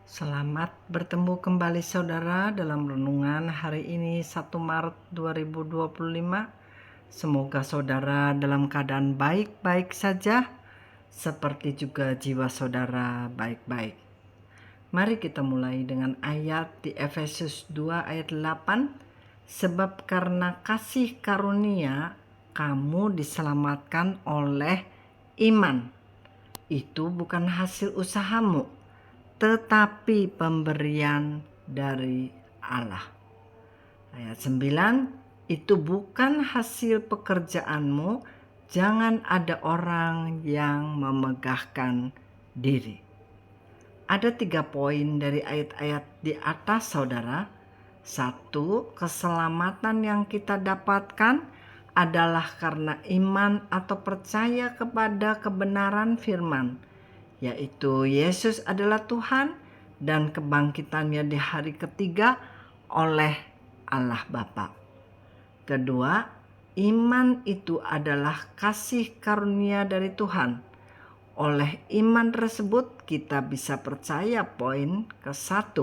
Selamat bertemu kembali saudara dalam renungan hari ini 1 Maret 2025. Semoga saudara dalam keadaan baik-baik saja, seperti juga jiwa saudara baik-baik. Mari kita mulai dengan ayat di Efesus 2 ayat 8. Sebab karena kasih karunia kamu diselamatkan oleh iman. Itu bukan hasil usahamu, tetapi pemberian dari Allah. Ayat 9, itu bukan hasil pekerjaanmu, jangan ada orang yang memegahkan diri. Ada 3 poin dari ayat-ayat di atas saudara. 1, keselamatan yang kita dapatkan adalah karena iman atau percaya kepada kebenaran firman, yaitu Yesus adalah Tuhan dan kebangkitannya di hari ketiga oleh Allah Bapa. Kedua, iman itu adalah kasih karunia dari Tuhan. Oleh iman tersebut kita bisa percaya poin ke-1.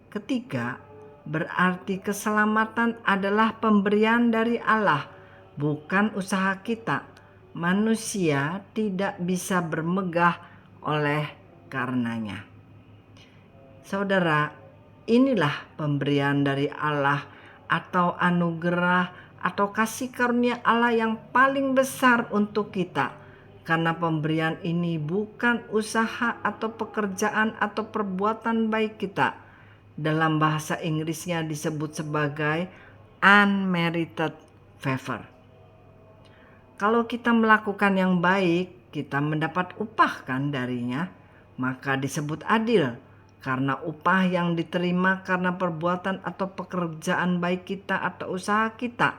Ketiga, berarti keselamatan adalah pemberian dari Allah, bukan usaha kita. Manusia tidak bisa bermegah oleh karenanya. Saudara, inilah pemberian dari Allah atau anugerah atau kasih karunia Allah yang paling besar untuk kita. Karena pemberian ini bukan usaha atau pekerjaan atau perbuatan baik kita. Dalam bahasa Inggrisnya disebut sebagai unmerited favor. Kalau kita melakukan yang baik, kita mendapat upah kan darinya, maka disebut adil. Karena upah yang diterima karena perbuatan atau pekerjaan baik kita atau usaha kita.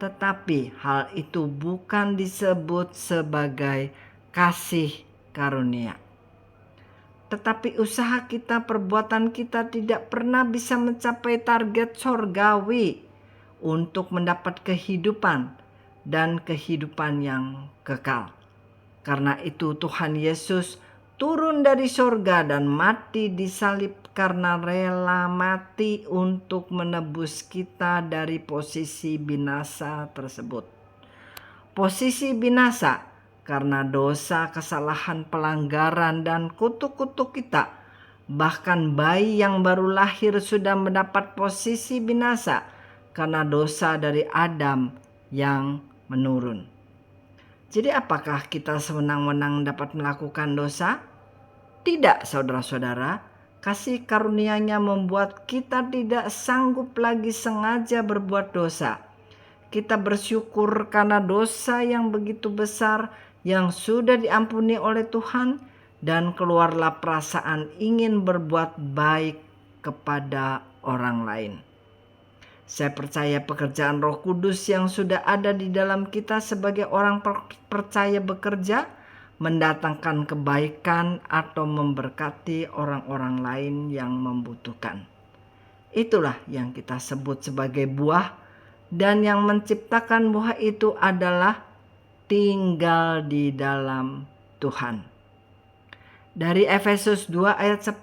Tetapi hal itu bukan disebut sebagai kasih karunia. Tetapi usaha kita, perbuatan kita tidak pernah bisa mencapai target sorgawi untuk mendapat kehidupan dan kehidupan yang kekal. Karena itu Tuhan Yesus turun dari sorga dan mati di salib karena rela mati untuk menebus kita dari posisi binasa tersebut. Posisi binasa karena dosa, kesalahan, pelanggaran, dan kutuk-kutuk kita. Bahkan bayi yang baru lahir sudah mendapat posisi binasa karena dosa dari Adam yang menurun. Jadi apakah kita sewenang-wenang dapat melakukan dosa? Tidak, saudara-saudara. Kasih karunia-Nya membuat kita tidak sanggup lagi sengaja berbuat dosa. Kita bersyukur karena dosa yang begitu besar yang sudah diampuni oleh Tuhan, dan keluarlah perasaan ingin berbuat baik kepada orang lain. Saya percaya pekerjaan Roh Kudus yang sudah ada di dalam kita sebagai orang percaya bekerja, mendatangkan kebaikan atau memberkati orang-orang lain yang membutuhkan. Itulah yang kita sebut sebagai buah, dan yang menciptakan buah itu adalah tinggal di dalam Tuhan. Dari Efesus 2 ayat 10,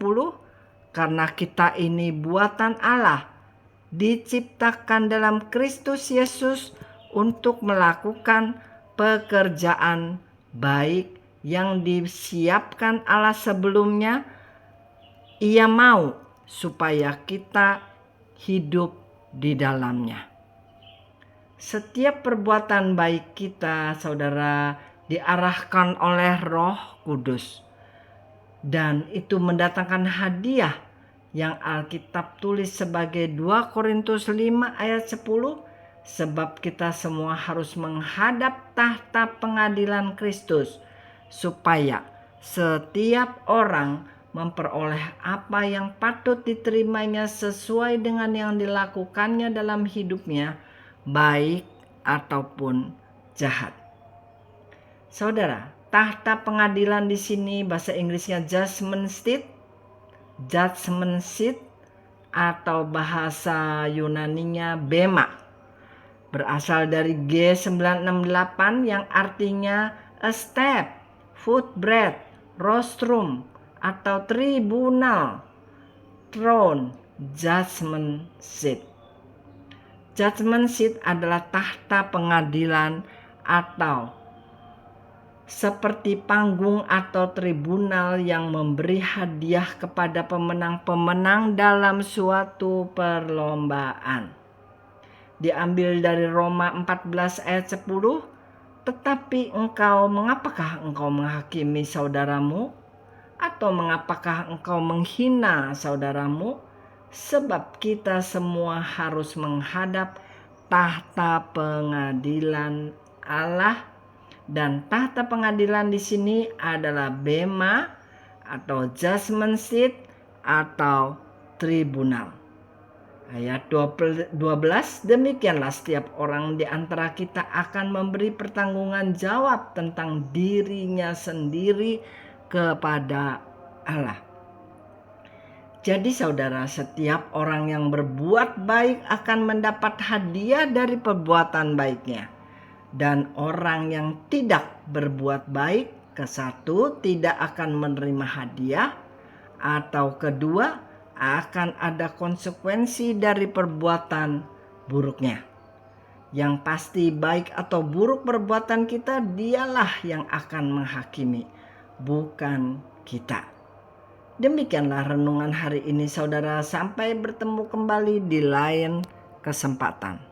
karena kita ini buatan Allah, diciptakan dalam Kristus Yesus untuk melakukan pekerjaan baik yang disiapkan Allah sebelumnya. Ia mau supaya kita hidup di dalamnya. Setiap perbuatan baik kita, saudara, diarahkan oleh Roh Kudus. Dan itu mendatangkan hadiah yang Alkitab tulis sebagai 2 Korintus 5 ayat 10. Sebab kita semua harus menghadap tahta pengadilan Kristus, supaya setiap orang memperoleh apa yang patut diterimanya sesuai dengan yang dilakukannya dalam hidupnya, baik ataupun jahat. Saudara, tahta pengadilan di sini bahasa Inggrisnya judgment seat, atau bahasa Yunaninya bema. Berasal dari G968 yang artinya a step, footbreadth, rostrum, atau tribunal, throne, judgment seat. Judgment seat adalah tahta pengadilan atau seperti panggung atau tribunal yang memberi hadiah kepada pemenang-pemenang dalam suatu perlombaan. Diambil dari Roma 14 ayat 10, tetapi mengapakah engkau menghakimi saudaramu? Atau mengapakah engkau menghina saudaramu? Sebab kita semua harus menghadap tahta pengadilan Allah. Dan tahta pengadilan di sini adalah bema atau judgment seat atau tribunal. Ayat 12, demikianlah setiap orang di antara kita akan memberi pertanggungan jawab tentang dirinya sendiri kepada Allah. Jadi saudara, setiap orang yang berbuat baik akan mendapat hadiah dari perbuatan baiknya. Dan orang yang tidak berbuat baik, kesatu tidak akan menerima hadiah, atau kedua akan ada konsekuensi dari perbuatan buruknya. Yang pasti baik atau buruk perbuatan kita, dialah yang akan menghakimi, bukan kita. Demikianlah renungan hari ini saudara, sampai bertemu kembali di lain kesempatan.